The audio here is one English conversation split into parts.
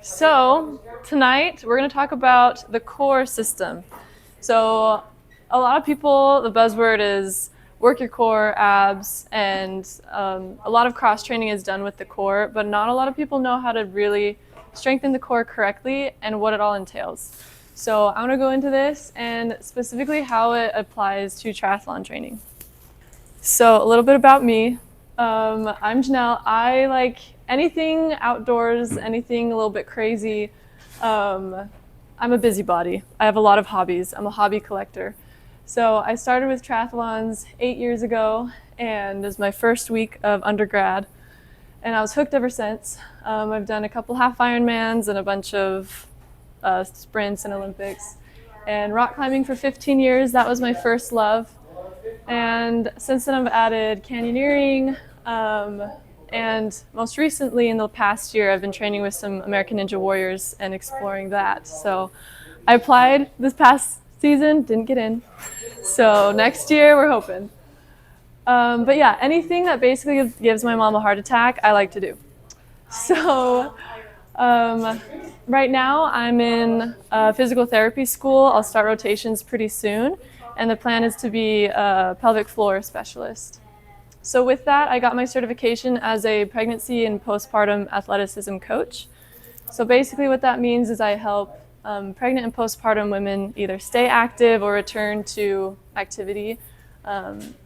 So tonight we're going to talk about the core system. So a lot of people, the buzzword is work your core, abs, and a lot of cross training is done with the core, but not a lot of people know how to really strengthen the core correctly and what it all entails. So I'm going to go into this and specifically how it applies to triathlon training. So a little bit about me. I'm Janelle. I like anything outdoors, anything a little bit crazy. I'm a busybody. I have a lot of hobbies. I'm a hobby collector. So I started with triathlons 8 years ago, and it was my first week of undergrad, and I was hooked ever since. I've done a couple half Ironmans and a bunch of sprints and Olympics. And rock climbing for 15 years, that was my first love. And since then I've added canyoneering, and most recently in the past year I've been training with some American Ninja Warriors and exploring that. So I applied this past season, didn't get in. So next year we're hoping. But yeah, anything that basically gives my mom a heart attack, I like to do. So right now I'm in physical therapy school. I'll start rotations pretty soon. And the plan is to be a pelvic floor specialist. So with that, I got my certification as a pregnancy and postpartum athleticism coach. So basically what that means is I help pregnant and postpartum women either stay active or return to activity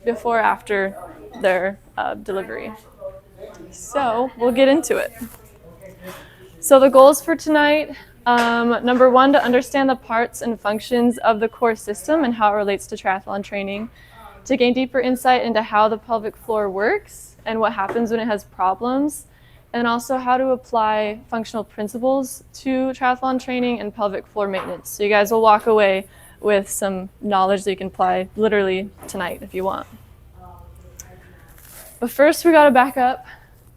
before or after their delivery. So we'll get into it. So the goals for tonight, number one, to understand the parts and functions of the core system and how it relates to triathlon training, to gain deeper insight into how the pelvic floor works and what happens when it has problems, and also how to apply functional principles to triathlon training and pelvic floor maintenance. So you guys will walk away with some knowledge that you can apply literally tonight if you want. But first we gotta back up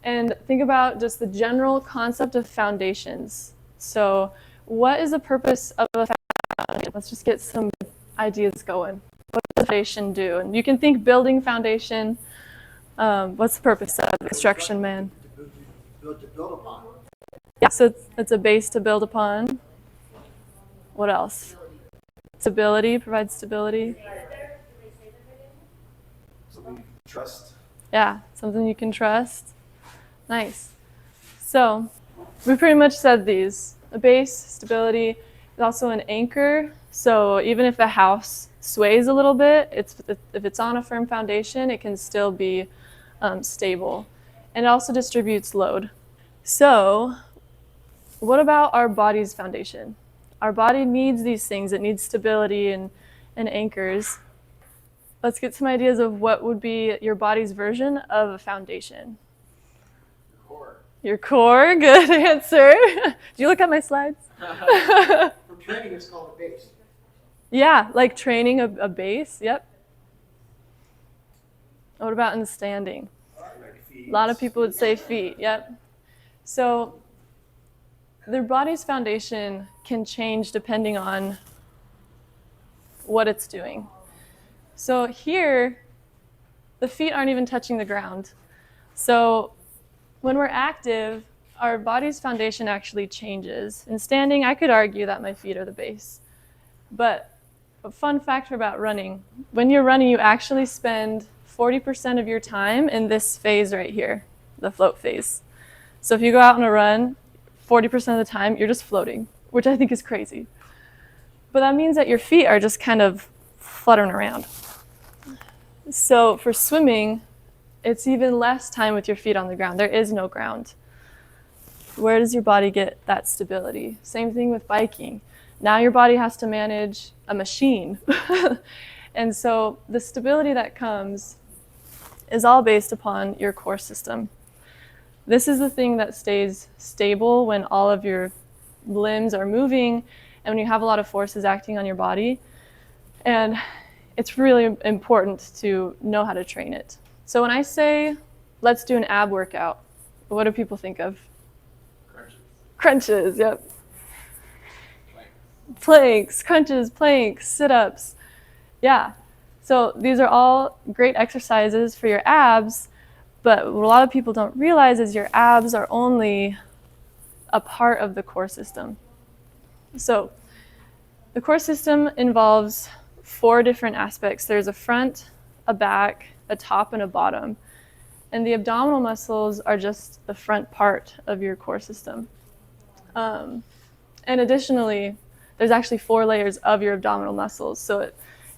and think about just the general concept of foundations. So what is the purpose of a foundation? Let's just get some ideas going. What does a foundation do? And you can think building foundation. What's the purpose of construction, man? To build upon. Yeah, so it's a base to build upon. What else? Stability, provides stability. Something you can trust. Yeah, something you can trust. Nice. So we pretty much said these. A base, stability, is also an anchor. So even if the house sways a little bit, if it's on a firm foundation, it can still be stable. And it also distributes load. So what about our body's foundation? Our body needs these things. It needs stability and anchors. Let's get some ideas of what would be your body's version of a foundation. Your core, good answer. Did you look at my slides? For training, it's called a base. Yeah, like training a base, yep. What about in the standing? Like feet. A lot of people would say feet, yep. So their body's foundation can change depending on what it's doing. So here, the feet aren't even touching the ground. So when we're active, our body's foundation actually changes. In standing, I could argue that my feet are the base. But a fun fact about running, when you're running, you actually spend 40% of your time in this phase right here, the float phase. So if you go out on a run, 40% of the time, you're just floating, which I think is crazy. But that means that your feet are just kind of fluttering around. So for swimming, it's even less time with your feet on the ground. There is no ground. Where does your body get that stability? Same thing with biking. Now your body has to manage a machine. And so the stability that comes is all based upon your core system. This is the thing that stays stable when all of your limbs are moving and when you have a lot of forces acting on your body. And it's really important to know how to train it. So when I say, let's do an ab workout, what do people think of? Crunches. Crunches, yep. Planks, crunches, planks, sit-ups. Yeah. So these are all great exercises for your abs, but what a lot of people don't realize is your abs are only a part of the core system. So the core system involves 4 different aspects. There's a front, a back, a top, and a bottom. And the abdominal muscles are just the front part of your core system. And additionally, there's actually 4 layers of your abdominal muscles. So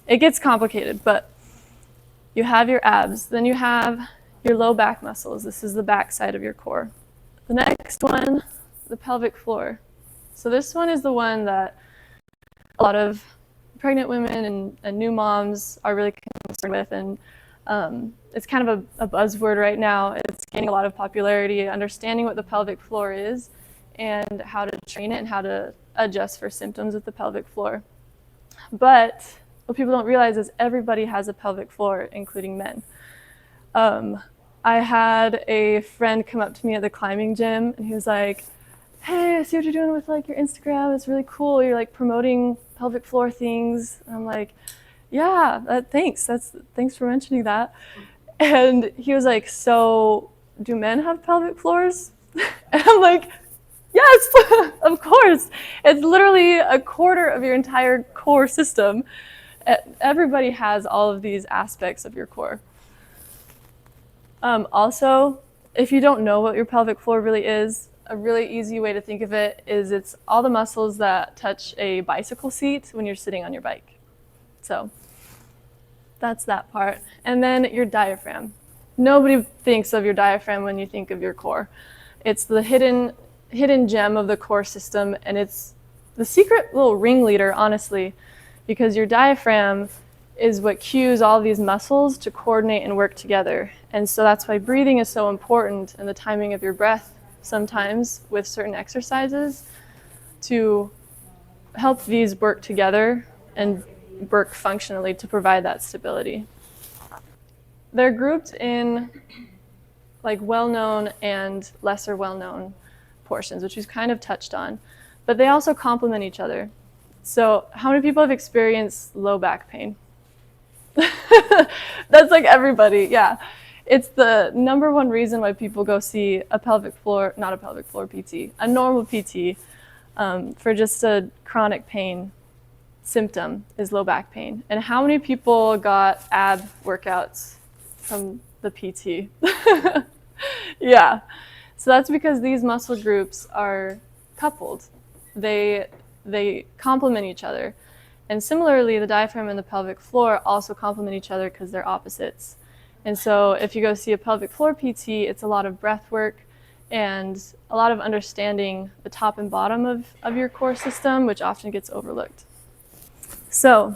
it gets complicated, but you have your abs, then you have your low back muscles. This is the back side of your core. The next one, the pelvic floor. So this one is the one that a lot of pregnant women and new moms are really concerned with, and it's kind of a buzzword right now. It's gaining a lot of popularity, understanding what the pelvic floor is and how to train it and how to adjust for symptoms with the pelvic floor. But what people don't realize is everybody has a pelvic floor, including men. I had a friend come up to me at the climbing gym, and he was like, "Hey, I see what you're doing with like your Instagram. It's really cool. You're like promoting pelvic floor things." And I'm like, "Yeah, thanks. Thanks for mentioning that." And he was like, "So, do men have pelvic floors?" And I'm like, "Yes, of course. It's literally a quarter of your entire core system. Everybody has all of these aspects of your core." Also, if you don't know what your pelvic floor really is, a really easy way to think of it is it's all the muscles that touch a bicycle seat when you're sitting on your bike. So that's that part. And then your diaphragm. Nobody thinks of your diaphragm when you think of your core. It's the hidden gem of the core system, and it's the secret little ringleader, honestly, because your diaphragm is what cues all these muscles to coordinate and work together. And so that's why breathing is so important, and the timing of your breath sometimes with certain exercises to help these work together and work functionally to provide that stability. They're grouped in like well-known and lesser well-known portions, which we've kind of touched on, but they also complement each other. So how many people have experienced low back pain? That's like everybody, yeah. It's the number one reason why people go see a not a pelvic floor PT, a normal PT for just a chronic pain symptom is low back pain. And how many people got ab workouts from the PT? Yeah. So that's because these muscle groups are coupled. They complement each other. And similarly, the diaphragm and the pelvic floor also complement each other because they're opposites. And so if you go see a pelvic floor PT, it's a lot of breath work and a lot of understanding the top and bottom of your core system, which often gets overlooked. So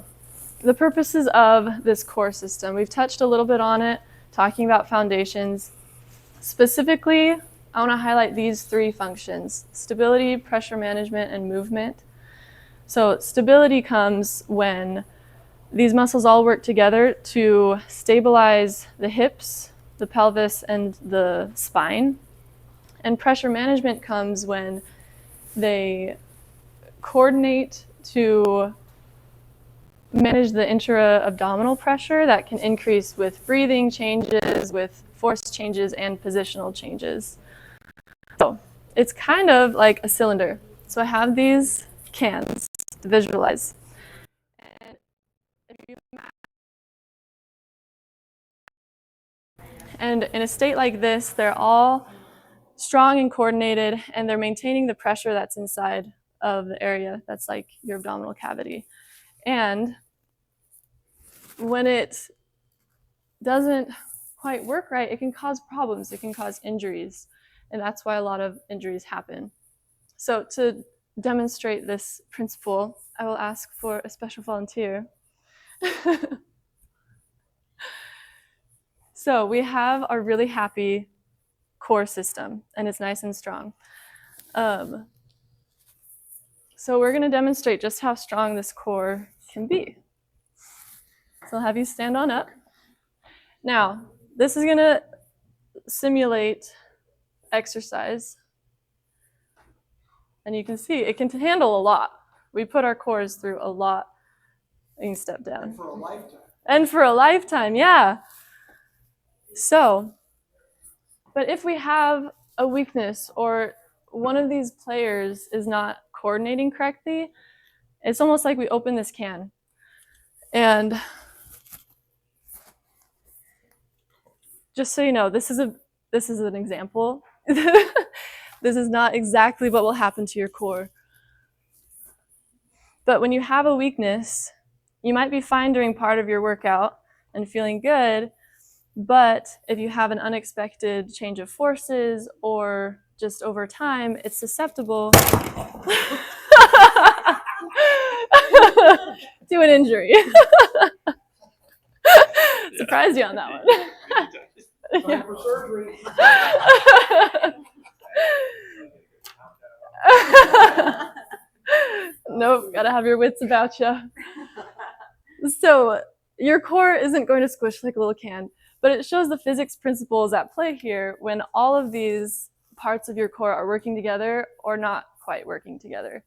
the purposes of this core system, we've touched a little bit on it, talking about foundations. Specifically, I want to highlight these 3 functions: stability, pressure management, and movement. So stability comes when these muscles all work together to stabilize the hips, the pelvis, and the spine. And pressure management comes when they coordinate to manage the intra-abdominal pressure that can increase with breathing changes, with force changes, and positional changes. So it's kind of like a cylinder. So I have these cans to visualize. And in a state like this, they're all strong and coordinated, and they're maintaining the pressure that's inside of the area that's like your abdominal cavity. And when it doesn't quite work right, it can cause problems, it can cause injuries, and that's why a lot of injuries happen. So to demonstrate this principle, I will ask for a special volunteer. So we have our really happy core system, and it's nice and strong. So we're going to demonstrate just how strong this core can be. So I'll have you stand on up. Now, this is going to simulate exercise. And you can see it can handle a lot. We put our cores through a lot. You can step down. And for a lifetime. And for a lifetime, yeah. So, but if we have a weakness or one of these players is not coordinating correctly, it's almost like we open this can. And just so you know, this is an example. This is not exactly what will happen to your core. But when you have a weakness, you might be fine during part of your workout and feeling good, but if you have an unexpected change of forces or just over time, it's susceptible to an injury. Surprised you on that one. Time for surgery. Nope, gotta have your wits about you. So your core isn't going to squish like a little can, but it shows the physics principles at play here when all of these parts of your core are working together or not quite working together.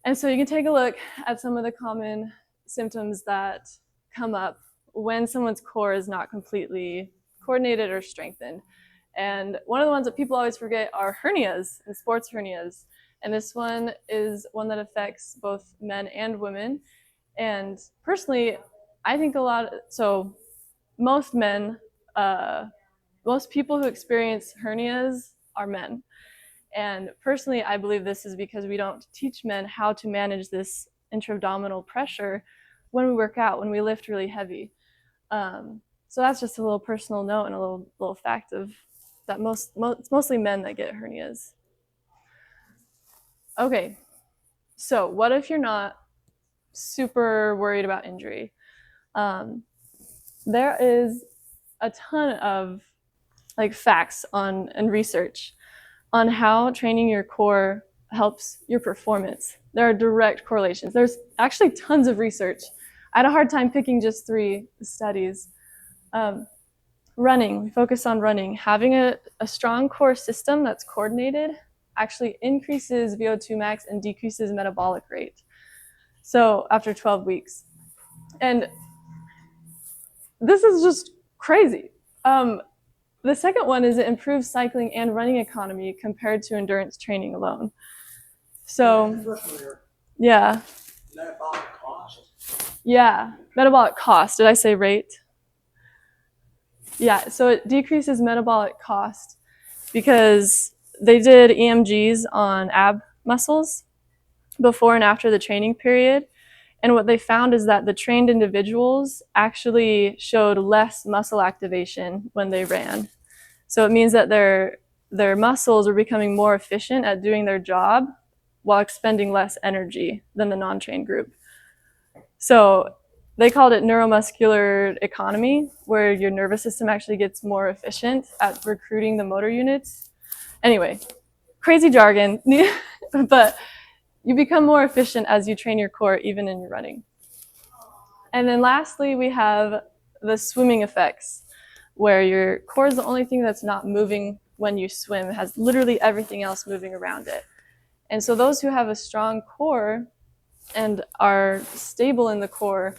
And so you can take a look at some of the common symptoms that come up when someone's core is not completely coordinated or strengthened. And one of the ones that people always forget are hernias and sports hernias. And this one is one that affects both men and women. And personally, I think most men, most people who experience hernias are men. And personally, I believe this is because we don't teach men how to manage this intra-abdominal pressure when we work out, when we lift really heavy. So that's just a little personal note and a little fact of that it's mostly men that get hernias. Okay, so what if you're not super worried about injury? There is a ton of facts and research on how training your core helps your performance. There are direct correlations. There's actually tons of research. I had a hard time picking just 3 studies. Running, we focus on running. Having a strong core system that's coordinated actually increases VO2 max and decreases metabolic rate. So after 12 weeks. And this is just crazy. The second one is it improves cycling and running economy compared to endurance training alone. So, yeah. Metabolic cost. Yeah, metabolic cost. Did I say rate? Yeah, so it decreases metabolic cost because they did EMGs on ab muscles before and after the training period. And what they found is that the trained individuals actually showed less muscle activation when they ran. So it means that their muscles are becoming more efficient at doing their job while expending less energy than the non-trained group. So they called it neuromuscular economy, where your nervous system actually gets more efficient at recruiting the motor units. Anyway, crazy jargon, but you become more efficient as you train your core, even in your running. And then lastly, we have the swimming effects, where your core is the only thing that's not moving when you swim. It has literally everything else moving around it. And so those who have a strong core and are stable in the core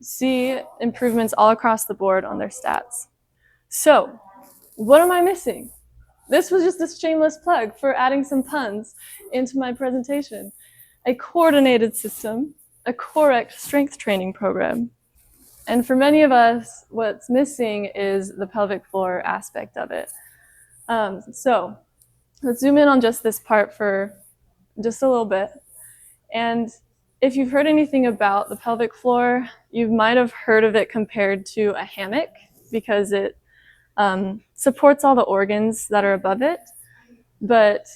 see improvements all across the board on their stats. So, what am I missing? This was just a shameless plug for adding some puns into my presentation. A coordinated system, a correct strength training program. And for many of us, what's missing is the pelvic floor aspect of it. So let's zoom in on just this part for just a little bit. And if you've heard anything about the pelvic floor, you might have heard of it compared to a hammock because it supports all the organs that are above it. But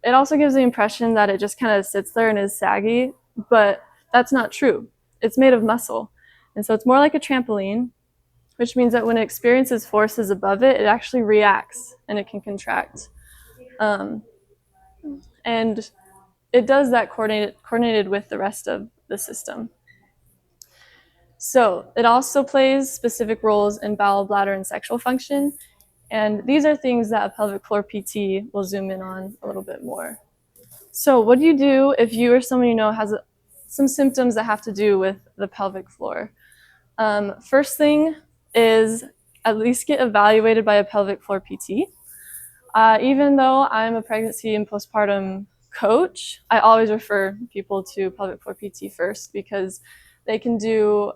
it also gives the impression that it just kind of sits there and is saggy, but that's not true. It's made of muscle. And so it's more like a trampoline, which means that when it experiences forces above it, it actually reacts and it can contract. And it does that coordinated with the rest of the system. So it also plays specific roles in bowel, bladder, and sexual function. And these are things that a pelvic floor PT will zoom in on a little bit more. So what do you do if you or someone you know has some symptoms that have to do with the pelvic floor? First thing is at least get evaluated by a pelvic floor PT. Even though I'm a pregnancy and postpartum coach, I always refer people to pelvic floor PT first because they can do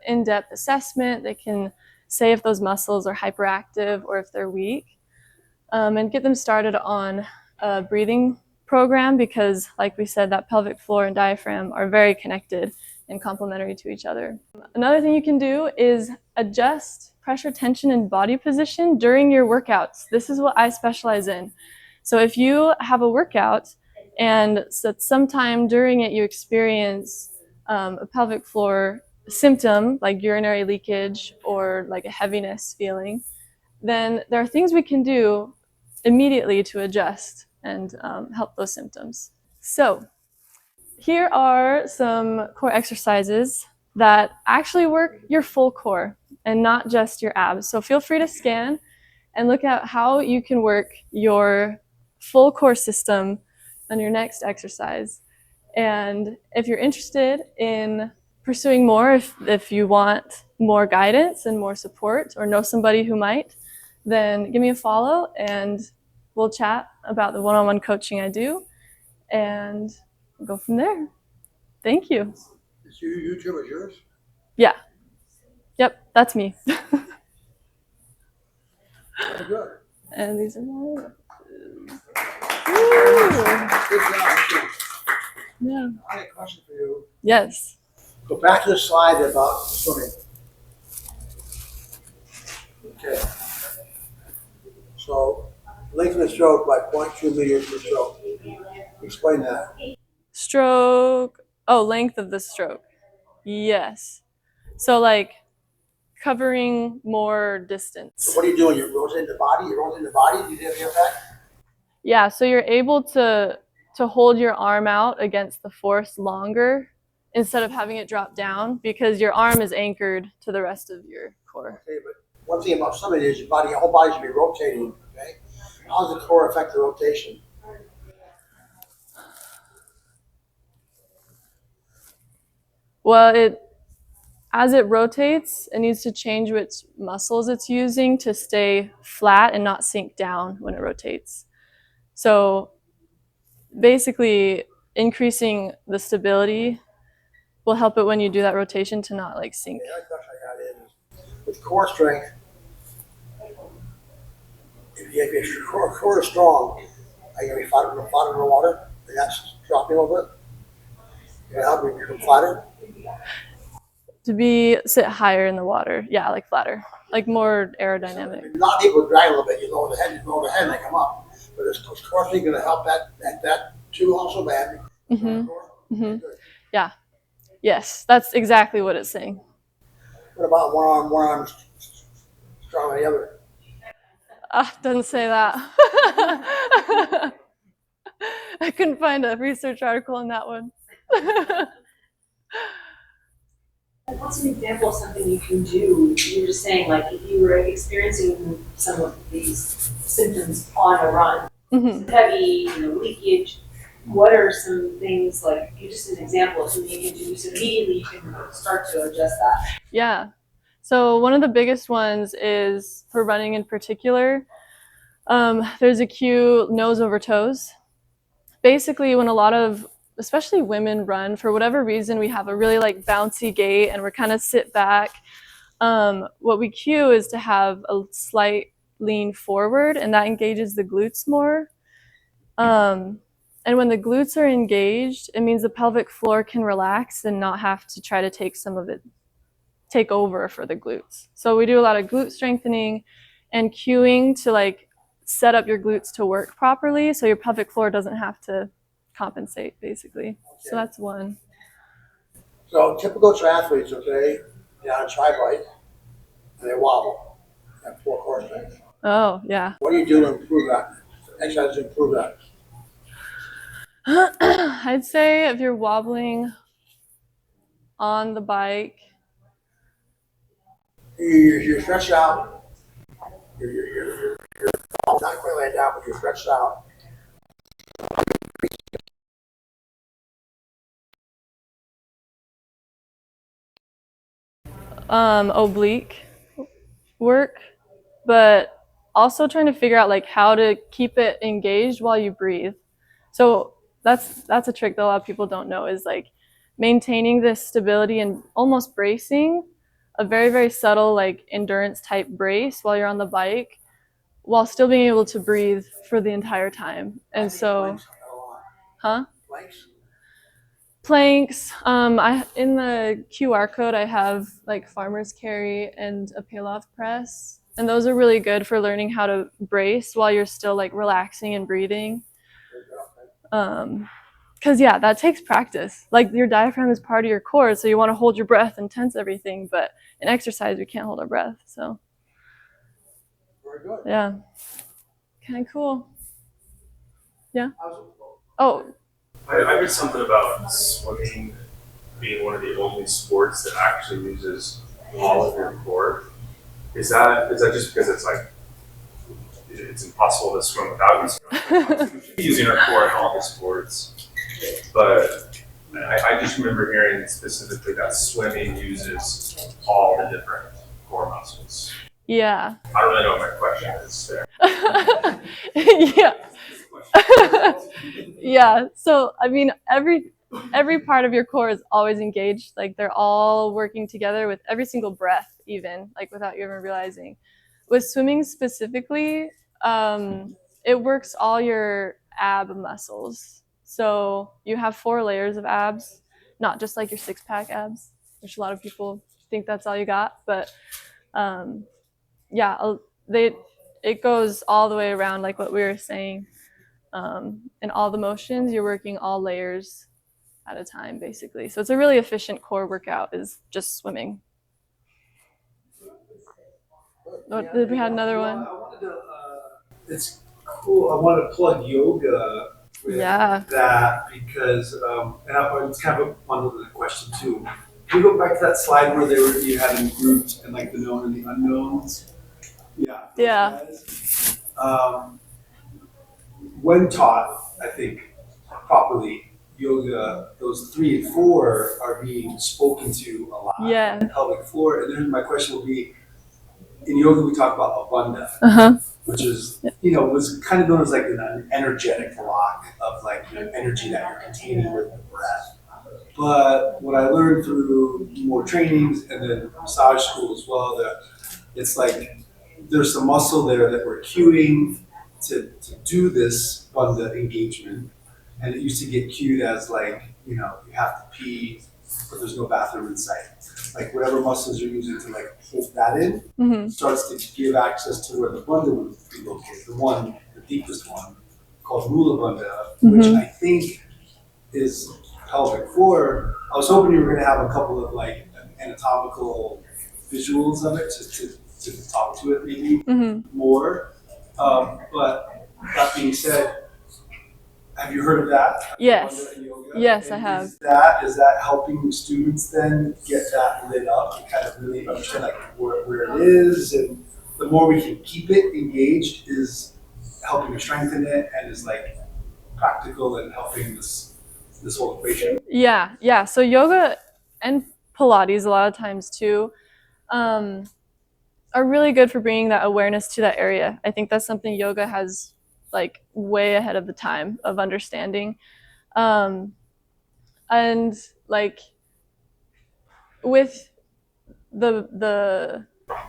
in-depth assessment. They can say if those muscles are hyperactive or if they're weak, and get them started on a breathing program because, like we said, that pelvic floor and diaphragm are very connected and complementary to each other. Another thing you can do is adjust pressure, tension, and body position during your workouts. This is what I specialize in. So if you have a workout and sometime during it you experience a pelvic floor symptom like urinary leakage or like a heaviness feeling, then there are things we can do immediately to adjust and help those symptoms. So here are some core exercises that actually work your full core and not just your abs. So feel free to scan and look at how you can work your full core system on your next exercise. And if you're interested in pursuing more, if you want more guidance and more support or know somebody who might, then give me a follow and we'll chat about the one-on-one coaching I do and go from there. Thank you. Is YouTube is yours? Yeah. Yep, that's me. Very good. And these are my. Good job. Yeah. I have a question for you. Yes. Go back to the slide about swimming. Okay. So, length of the stroke by 0.2 meters per stroke. Explain that. Stroke. Oh, length of the stroke. Yes. So like covering more distance. So what are you doing? You're rotating the body? You're rotating the body? Do you have the impact? Yeah, so you're able to hold your arm out against the force longer instead of having it drop down because your arm is anchored to the rest of your core. Okay, but one thing about swimming is your whole body should be rotating. Okay, how does the core affect the rotation? Well, as it rotates, it needs to change which muscles it's using to stay flat and not sink down when it rotates. So basically, increasing the stability will help it when you do that rotation to not like sink. The other question I got is, with core strength, if your core is strong, are you going to be flat in the water? And that's dropping a little bit? Can it help you become flatter? To sit higher in the water. Yeah, like flatter, like more aerodynamic. A lot of people drag a little bit. You lower the head, and they come up. But is core strength going to help that too also bad? Yeah. Yes, that's exactly what it's saying. What about one arm stronger than the other? Doesn't say that. I couldn't find a research article on that one. What's an example of something you can do? You were just saying, like, if you were experiencing some of these symptoms on a run, heavy, leakage, what are some things, like, just an example of something you can do so immediately you can start to adjust that? Yeah. So one of the biggest ones is for running in particular. There's a cue nose over toes. Basically, when a lot of especially women run, for whatever reason, we have a really like bouncy gait and we're kind of sit back. What we cue is to have a slight lean forward and that engages the glutes more. And when the glutes are engaged, it means the pelvic floor can relax and not have to try to take over for the glutes. So we do a lot of glute strengthening and cueing to like set up your glutes to work properly so your pelvic floor doesn't have to compensate basically. Okay. So that's one. So typical triathletes, okay, they're on a tri-bike and they wobble at poor core strength. Oh, yeah. What do you do to improve that? Exercise to improve that? I'd say if you're wobbling on the bike, you're stretched out. You're not quite laid down, but you're stretched out. oblique work, but also trying to figure out like how to keep it engaged while you breathe. So that's a trick that a lot of people don't know, is like maintaining this stability and almost bracing, a very, very subtle like endurance type brace while you're on the bike, while still being able to breathe for the entire time. And so, huh? Planks. I in the QR code I have like farmer's carry and a peel-off press, and those are really good for learning how to brace while you're still like relaxing and breathing. Because yeah, that takes practice. Like your diaphragm is part of your core, so you want to hold your breath and tense everything. But in exercise, we can't hold our breath. So Very good. yeah, kind of cool. Yeah. Oh, I read something about swimming being one of the only sports that actually uses all of your core. Is that just because it's like it's impossible to swim without using our core in all the sports? But I just remember hearing specifically that swimming uses all the different core muscles. yeah. I don't really know what my question is there. Yeah. Yeah. So I mean, every part of your core is always engaged. Like they're all working together with every single breath, even like without you even realizing. With swimming specifically, it works all your ab muscles. So you have 4 layers of abs, not just like your 6-pack abs, which a lot of people think that's all you got. But yeah, it goes all the way around, like what we were saying. In all the motions, you're working all layers at a time, basically. So it's a really efficient core workout, is just swimming. Oh, did we have another one? I wanted to, it's cool. I want to plug yoga with that because, it's kind of a bundle of the question too. Can we go back to that slide where you had them grouped and like the known and the unknowns? Yeah. Yeah. When taught, I think properly, yoga, those 3 and 4 are being spoken to a lot. Yeah. On the pelvic floor. And then my question will be, in yoga we talk about abundha, which is, was kind of known as like an energetic lock of like energy that you're containing with the breath. But what I learned through more trainings and then massage school as well, that it's like there's some muscle there that we're cueing to do this bandha engagement, and it used to get cued as like, you have to pee, but there's no bathroom in sight. Like whatever muscles you're using to like hold that in starts to give access to where the bandha would be located. The deepest one, called Mula Bandha, which I think is pelvic floor. I was hoping you were going to have a couple of like anatomical visuals of it to talk to it maybe more. But that being said, have you heard of that? Yes. Yes, and I have. Is that helping students then get that lit up and kind of really understand like where it is, and the more we can keep it engaged is helping to strengthen it and is like practical and helping this whole equation? Yeah. So yoga and Pilates a lot of times too are really good for bringing that awareness to that area. I think that's something yoga has like way ahead of the time of understanding. And like with the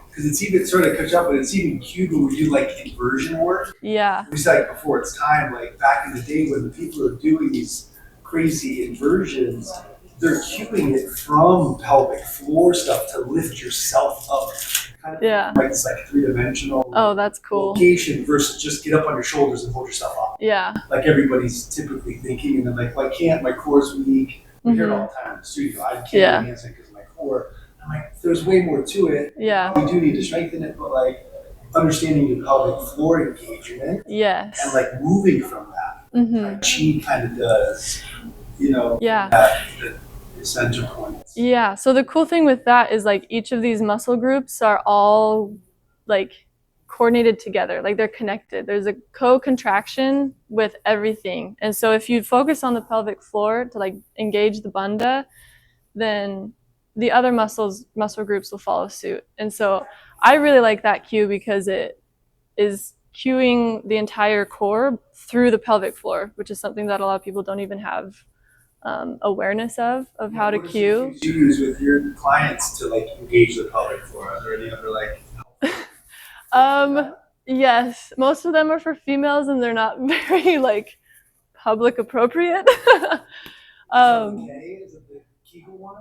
because it's even sorry to catch up, but it's even cute when we do like inversion work. Yeah. We said like before it's time, like back in the day when the people are doing these crazy inversions, they're cueing it from pelvic floor stuff to lift yourself up. Kind of like it's like 3-dimensional. Oh, that's cool. Location versus just get up on your shoulders and hold yourself up. Yeah. Like everybody's typically thinking, and then like, well, I can't, my core's weak. We hear it all the time in the studio. I can't enhance it because of my core. I'm like, there's way more to it. Yeah. We do need to strengthen it, but like understanding your pelvic floor engagement. Yes. And like moving from that. Tai Chi kind of does, the center points. Yeah. So the cool thing with that is like each of these muscle groups are all like coordinated together, like they're connected. There's a co-contraction with everything. And so if you focus on the pelvic floor to like engage the bandha, then the other muscle groups will follow suit. And so I really like that cue because it is cueing the entire core through the pelvic floor, which is something that a lot of people don't even have awareness of how to What are some cue. cues you use with your clients to like engage the pelvic floor? Are there any other like? Yes, most of them are for females and they're not very like public appropriate. Okay, is it the Kegel one?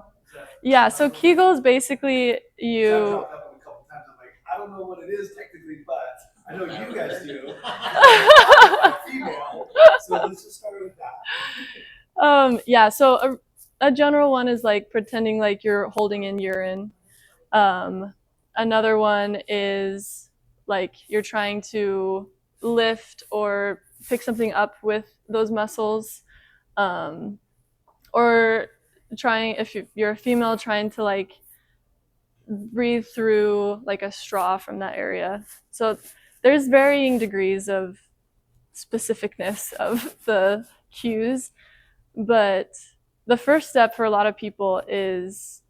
Yeah, so Kegel is basically you. I've dropped that one a couple times. I'm like, I don't know what it is technically, but I know you guys do. I'm female, so let's just start with that. Yeah, so a general one is like pretending like you're holding in urine. Another one is like you're trying to lift or pick something up with those muscles. Or trying, if you're a female, trying to like breathe through like a straw from that area. So there's varying degrees of specificness of the cues, but the first step for a lot of people is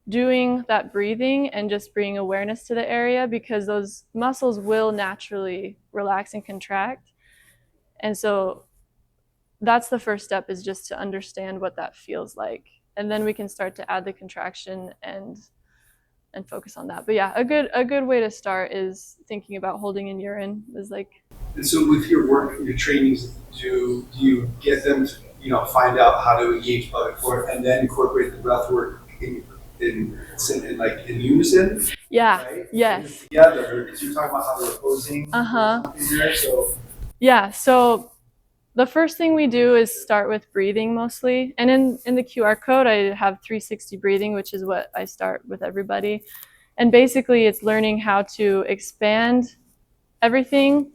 doing that breathing and just bringing awareness to the area, because those muscles will naturally relax and contract. And so that's the first step, is just to understand what that feels like. And then we can start to add the contraction and focus on that. But yeah, a good way to start is thinking about holding in urine is like. And so with your work, your trainings, do you get them to, find out how to engage pelvic floor and then incorporate the breath work in unison? Yeah. Right? Yes. Together, because you're talking about how they're posing. There, so. Yeah. So the first thing we do is start with breathing mostly. And in the QR code, I have 360 breathing, which is what I start with everybody. And basically it's learning how to expand everything,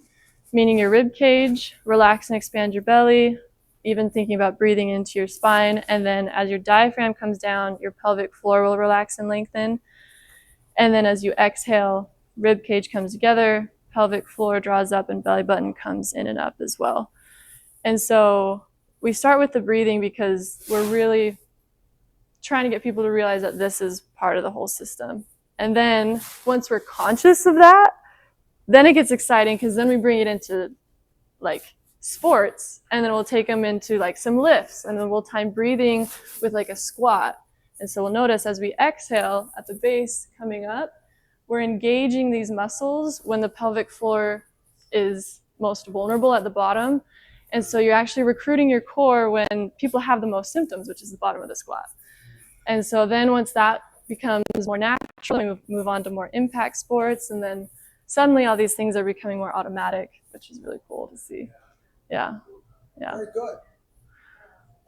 meaning your rib cage, relax and expand your belly, even thinking about breathing into your spine. And then as your diaphragm comes down, your pelvic floor will relax and lengthen. And then as you exhale, rib cage comes together, pelvic floor draws up, and belly button comes in and up as well. And so we start with the breathing because we're really trying to get people to realize that this is part of the whole system. And then once we're conscious of that, then it gets exciting, because then we bring it into like sports, and then we'll take them into like some lifts, and then we'll time breathing with like a squat. And so we'll notice as we exhale at the base coming up, we're engaging these muscles when the pelvic floor is most vulnerable at the bottom. And so you're actually recruiting your core when people have the most symptoms, which is the bottom of the squat. And so then once that becomes more natural, we move on to more impact sports, and then suddenly all these things are becoming more automatic, which is really cool to see. Yeah. Yeah. Very good.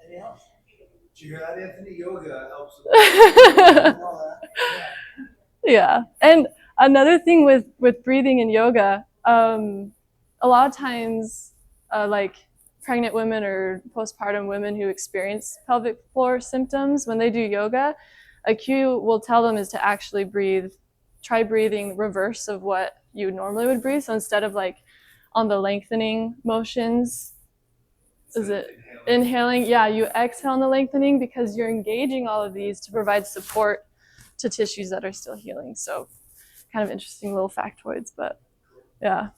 Anything else? Did you hear that, Anthony? Yoga helps with Yeah. And another thing with breathing in yoga, a lot of times like pregnant women or postpartum women who experience pelvic floor symptoms, when they do yoga, a cue we'll tell them is to actually try breathing reverse of what you normally would breathe. So instead of like on the lengthening motions, is it inhaling? Yeah, you exhale on the lengthening, because you're engaging all of these to provide support to tissues that are still healing. So kind of interesting little factoids, but yeah.